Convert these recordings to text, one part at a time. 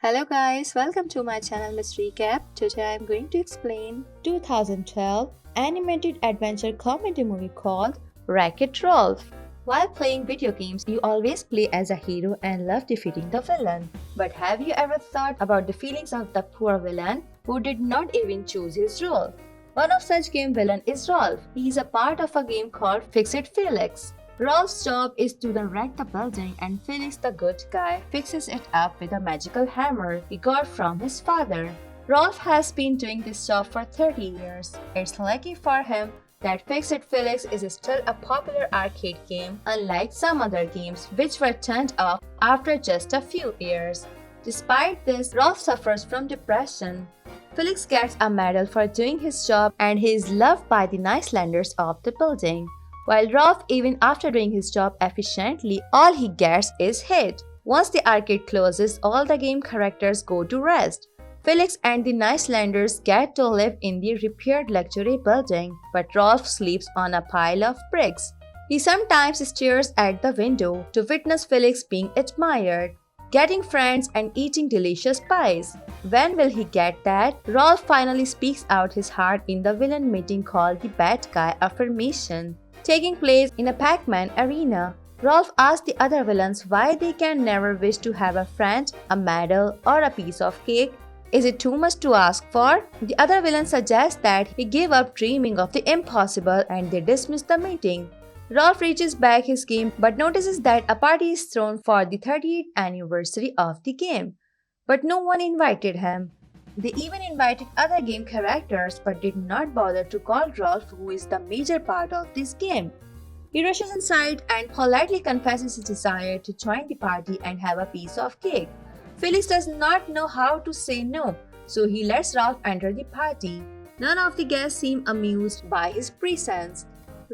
Hello guys, welcome to my channel Miss Recap. Today I am going to explain 2012 animated adventure comedy movie called Wreck-It Ralph. While playing video games, you always play as a hero and love defeating the villain. But have you ever thought about the feelings of the poor villain who did not even choose his role? One of such game villain is Ralph. He is a part of a game called Fixit Felix. Ralph's job is to wreck the building and Felix the good guy fixes it up with a magical hammer he got from his father. Ralph has been doing this job for 30 years. It's lucky for him that Fixit Felix is still a popular arcade game, unlike some other games which were turned off after just a few years. Despite this, Ralph suffers from depression. Felix gets a medal for doing his job and he is loved by the Nicelanders of the building. While Ralph, even after doing his job efficiently, all he gets is hate. Once the arcade closes, all the game characters go to rest. Felix and the Nicelanders get to live in the repaired luxury building, but Ralph sleeps on a pile of bricks. He sometimes stares at the window to witness Felix being admired, getting friends and eating delicious pies. When will he get that? Ralph finally speaks out his heart in the villain meeting called the Bad Guy Affirmation, taking place in a Pac-Man arena. Ralph asks the other villains why they can never wish to have a friend, a medal, or a piece of cake. Is it too much to ask for? The other villains suggest that he gave up dreaming of the impossible and they dismiss the meeting. Ralph reaches back his game but notices that a party is thrown for the 38th anniversary of the game. But no one invited him. They even invited other game characters but did not bother to call Ralph, who is the major part of this game. He rushes inside and politely confesses his desire to join the party and have a piece of cake. Felix does not know how to say no, so he lets Ralph enter the party. None of the guests seem amused by his presence.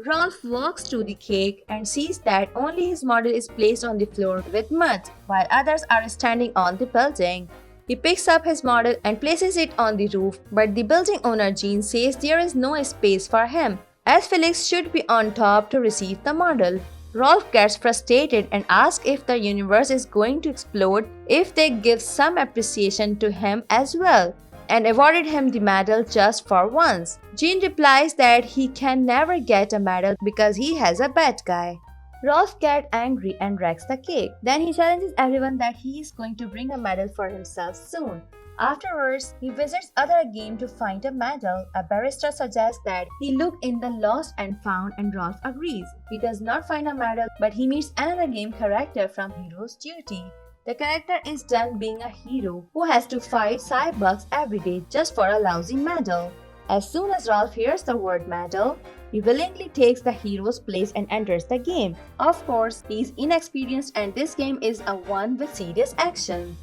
Ralph walks to the cake and sees that only his model is placed on the floor with mud, while others are standing on the building. He picks up his model and places it on the roof, but the building owner Jean says there is no space for him, as Felix should be on top to receive the model. Ralph gets frustrated and asks if the universe is going to explode if they give some appreciation to him as well, and awarded him the medal just for once. Jean replies that he can never get a medal because he has a bad guy. Ralph gets angry and wrecks the cake. Then he challenges everyone that he is going to bring a medal for himself soon. Afterwards, he visits other game to find a medal. A barrister suggests that he look in the lost and found and Ralph agrees. He does not find a medal but he meets another game character from Hero's Duty. The character is done being a hero who has to fight cyborgs every day just for a lousy medal. As soon as Ralph hears the word medal, he willingly takes the hero's place and enters the game. Of course, he is inexperienced and this game is a one with serious action.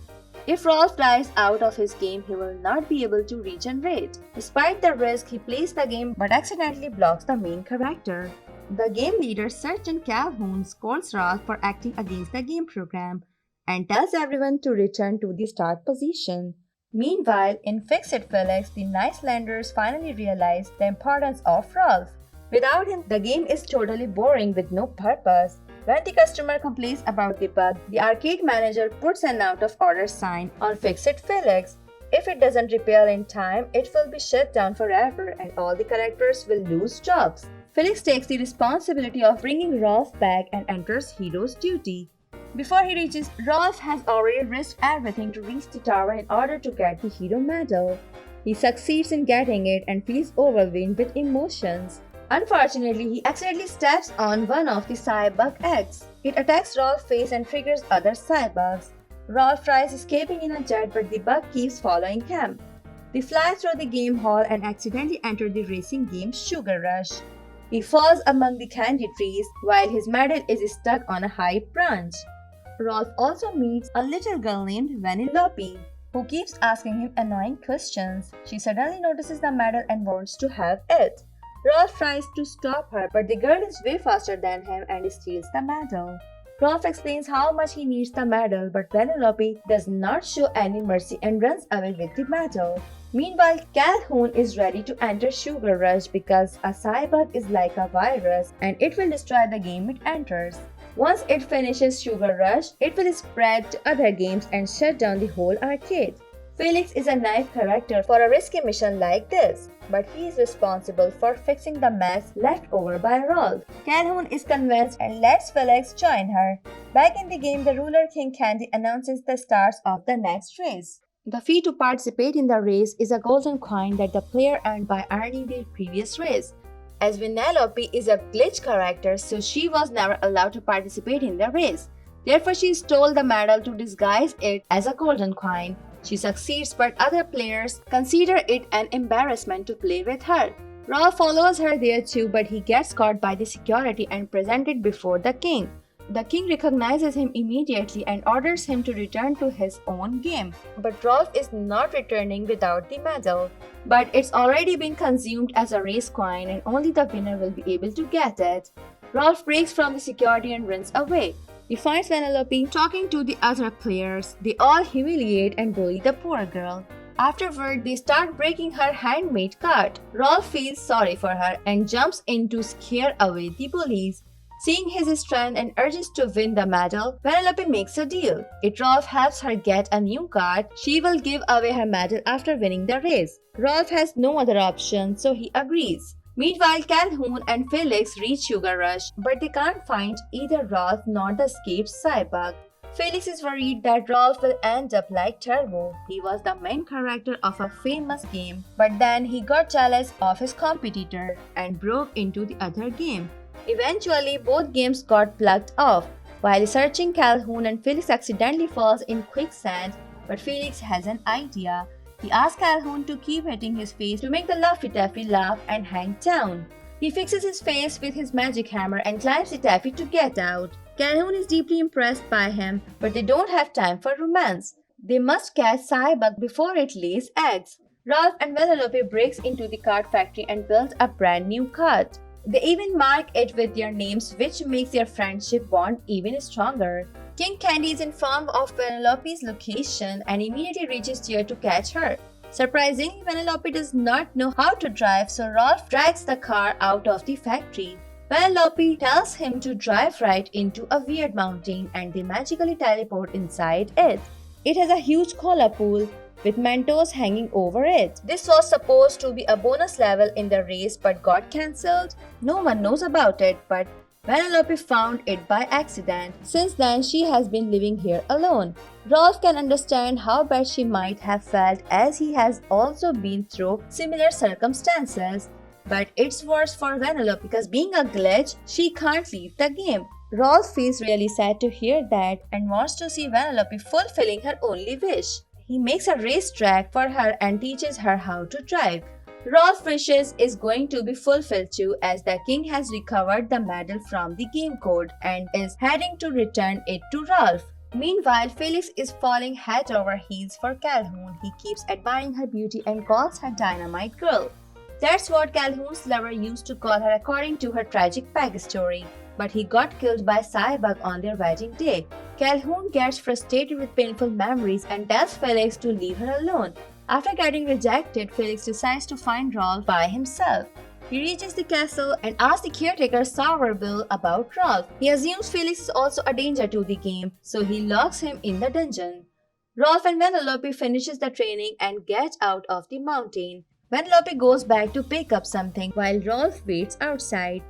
If Ralph dies out of his game, he will not be able to regenerate. Despite the risk, he plays the game but accidentally blocks the main character. The game leader Sergeant Calhoun scolds Ralph for acting against the game program and tells everyone to return to the start position. Meanwhile, in Fixit Felix, the Nicelanders finally realize the importance of Ralph. Without him, the game is totally boring with no purpose. When the customer complains about the bug, the arcade manager puts an out of order sign on Fixit Felix. If it doesn't repair in time, it will be shut down forever and all the characters will lose jobs. Felix takes the responsibility of bringing Ralph back and enters Hero's Duty. Before he reaches, Ralph has already risked everything to reach the tower in order to get the hero medal. He succeeds in getting it and feels overwhelmed with emotions. Unfortunately, he accidentally steps on one of the cyborg eggs. It attacks Ralph's face and triggers other cyborgs. Ralph tries escaping in a jet but the bug keeps following him. They fly through the game hall and accidentally enter the racing game Sugar Rush. He falls among the candy trees while his medal is stuck on a high branch. Ralph also meets a little girl named Venellope, who keeps asking him annoying questions. She suddenly notices the medal and wants to have it. Ralph tries to stop her, but the girl is way faster than him and steals the medal. Ralph explains how much he needs the medal, but Venellope does not show any mercy and runs away with the medal. Meanwhile, Calhoun is ready to enter Sugar Rush because a cyborg is like a virus and it will destroy the game it enters. Once it finishes Sugar Rush, it will spread to other games and shut down the whole arcade. Felix is a naive character for a risky mission like this, but he is responsible for fixing the mess left over by Rolf. Calhoun is convinced and lets Felix join her. Back in the game, the ruler King Candy announces the stars of the next race. The fee to participate in the race is a golden coin that the player earned by earning the previous race. As Venellope is a glitch character, so she was never allowed to participate in the race. Therefore, she stole the medal to disguise it as a golden coin. She succeeds, but other players consider it an embarrassment to play with her. Rolf follows her there too, but he gets caught by the security and presented before the king. The king recognizes him immediately and orders him to return to his own game. But Rolf is not returning without the medal. But it's already been consumed as a race coin and only the winner will be able to get it. Rolf breaks from the security and runs away. He finds Venellope talking to the other players. They all humiliate and bully the poor girl. Afterward, they start breaking her handmade cart. Rolf feels sorry for her and jumps in to scare away the bullies. Seeing his strength and urges to win the medal, Venellope makes a deal. If Rolf helps her get a new cart, she will give away her medal after winning the race. Rolf has no other option, so he agrees. Meanwhile, Calhoun and Felix reach Sugar Rush, but they can't find either Rolf nor the escaped Cybug. Felix is worried that Rolf will end up like Turbo. He was the main character of a famous game, but then he got jealous of his competitor and broke into the other game. Eventually, both games got plugged off. While searching, Calhoun and Felix accidentally falls in quicksand, but Felix has an idea. He asks Calhoun to keep hitting his face to make the Laffy Taffy laugh and hang down. He fixes his face with his magic hammer and climbs the taffy to get out. Calhoun is deeply impressed by him, but they don't have time for romance. They must catch Cybug before it lays eggs. Rolf and Venellope breaks into the cart factory and build a brand new cart. They even mark it with their names, which makes their friendship bond even stronger. King Candy is informed of Venellope's location and immediately reaches there to catch her. Surprisingly, Venellope does not know how to drive, so Rolf drags the car out of the factory. Venellope tells him to drive right into a weird mountain and they magically teleport inside it. It has a huge cola pool with Mentos hanging over it. This was supposed to be a bonus level in the race but got cancelled. No one knows about it, but Venellope found it by accident. Since then, she has been living here alone. Rolf can understand how bad she might have felt as he has also been through similar circumstances. But it's worse for Venellope because being a glitch, she can't leave the game. Rolf feels really sad to hear that and wants to see Venellope fulfilling her only wish. He makes a racetrack for her and teaches her how to drive. Rolf's wishes is going to be fulfilled too as the king has recovered the medal from the game code and is heading to return it to Rolf. Meanwhile, Felix is falling head over heels for Calhoun. He keeps admiring her beauty and calls her Dynamite Girl. That's what Calhoun's lover used to call her according to her tragic backstory. But he got killed by Cybug on their wedding day. Calhoun gets frustrated with painful memories and tells Felix to leave her alone. After getting rejected, Felix decides to find Rolf by himself. He reaches the castle and asks the caretaker Sourbill about Rolf. He assumes Felix is also a danger to the game, so he locks him in the dungeon. Rolf and Venellope finishes the training and get out of the mountain. Venellope goes back to pick up something while Rolf waits outside.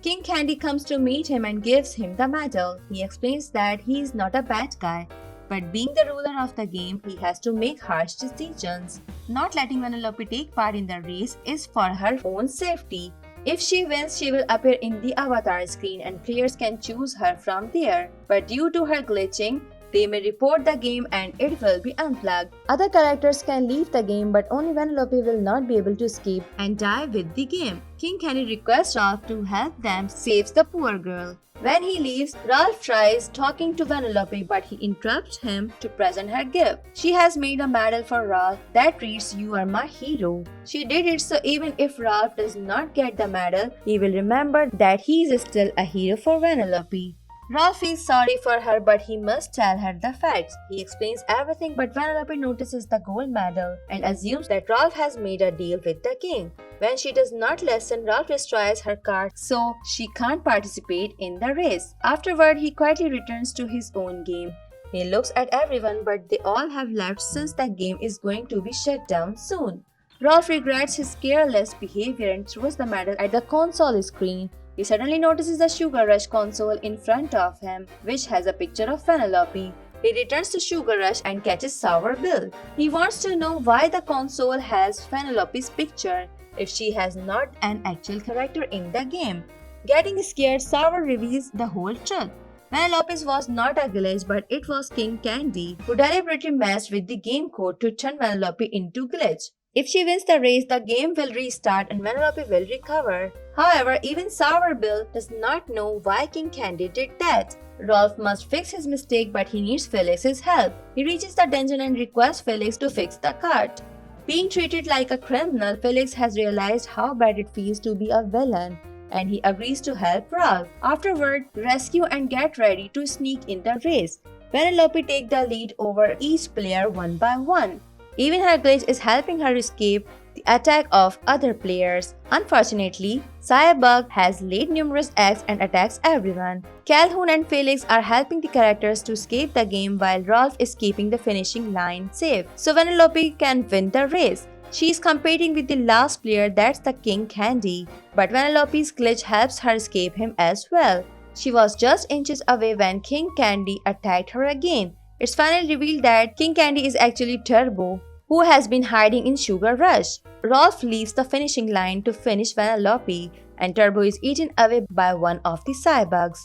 King Candy comes to meet him and gives him the medal. He explains that he is not a bad guy, but being the ruler of the game, he has to make harsh decisions. Not letting Venellope take part in the race is for her own safety. If she wins, she will appear in the avatar screen and players can choose her from there. But due to her glitching, they may report the game and it will be unplugged. Other characters can leave the game, but only Venellope will not be able to escape and die with the game. King Candy requests Rolf to help them save the poor girl. When he leaves, Rolf tries talking to Venellope, but he interrupts him to present her gift. She has made a medal for Rolf that reads, "You are my hero." She did it so even if Rolf does not get the medal, he will remember that he is still a hero for Venellope. Rolf feels sorry for her, but he must tell her the facts. He explains everything, but Venellope notices the gold medal and assumes that Rolf has made a deal with the king. When she does not listen, Ralph destroys her car so she can't participate in the race. Afterward, he quietly returns to his own game. He looks at everyone, but they all have left since the game is going to be shut down soon. Ralph regrets his careless behavior and throws the medal at the console screen. He suddenly notices the Sugar Rush console in front of him, which has a picture of Venellope. He returns to Sugar Rush and catches Sour Bill. He wants to know why the console has Venellope's picture if she has not an actual character in the game. Getting scared, Sour reveals the whole truth. Venellope was not a glitch, but it was King Candy, who deliberately messed with the game code to turn Venellope into glitch. If she wins the race, the game will restart and Venellope will recover. However, even Sour Bill does not know why King Candy did that. Rolf must fix his mistake, but he needs Felix's help. He reaches the dungeon and requests Felix to fix the cart. Being treated like a criminal, Felix has realized how bad it feels to be a villain, and he agrees to help Ralph. Afterward, rescue and get ready to sneak in the race. Venellope takes the lead over each player one by one. Even her glitch is helping her escape the attack of other players. Unfortunately, Cyberbug has laid numerous eggs and attacks everyone. Calhoun and Felix are helping the characters to escape the game while Ralph is keeping the finishing line safe, so Venellope can win the race. She is competing with the last player, that's the King Candy, but Venellope's glitch helps her escape him as well. She was just inches away when King Candy attacked her again. It's finally revealed that King Candy is actually Turbo, who has been hiding in Sugar Rush. Rolf leaves the finishing line to finish Venellope, and Turbo is eaten away by one of the Cybugs.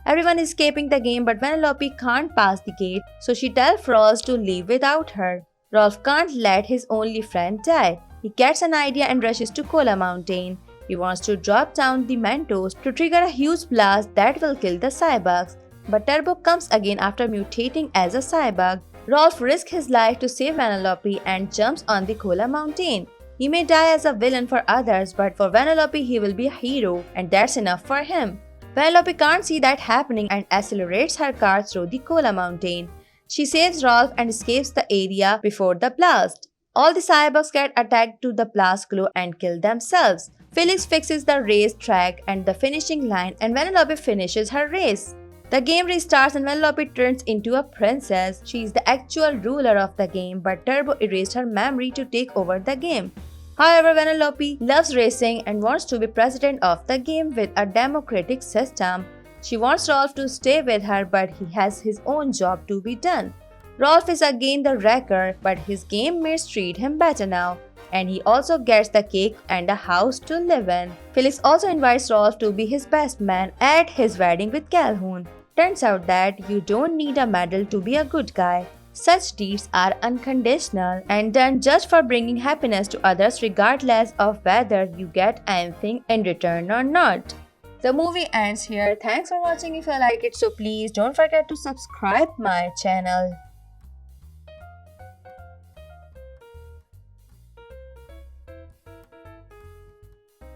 Everyone is escaping the game, but Venellope can't pass the gate, so she tells Rolf to leave without her. Rolf can't let his only friend die. He gets an idea and rushes to Cola Mountain. He wants to drop down the Mentos to trigger a huge blast that will kill the Cybugs. But Turbo comes again after mutating as a Cybug. Rolf risks his life to save Venellope and jumps on the Cola Mountain. He may die as a villain for others, but for Venellope he will be a hero, and that's enough for him. Venellope can't see that happening and accelerates her car through the Cola Mountain. She saves Rolf and escapes the area before the blast. All the Cybugs get attacked to the blast glow and kill themselves. Felix fixes the race track and the finishing line, and Venellope finishes her race. The game restarts and Venellope turns into a princess. She is the actual ruler of the game, but Turbo erased her memory to take over the game. However, Venellope loves racing and wants to be president of the game with a democratic system. She wants Rolf to stay with her, but he has his own job to be done. Rolf is again the wrecker, but his game mates treat him better now, and he also gets the cake and a house to live in. Felix also invites Rolf to be his best man at his wedding with Calhoun. Turns out that you don't need a medal to be a good guy. Such deeds are unconditional and done just for bringing happiness to others regardless of whether you get anything in return or not. The movie ends here. Thanks for watching. If you like it, so please don't forget to subscribe my channel.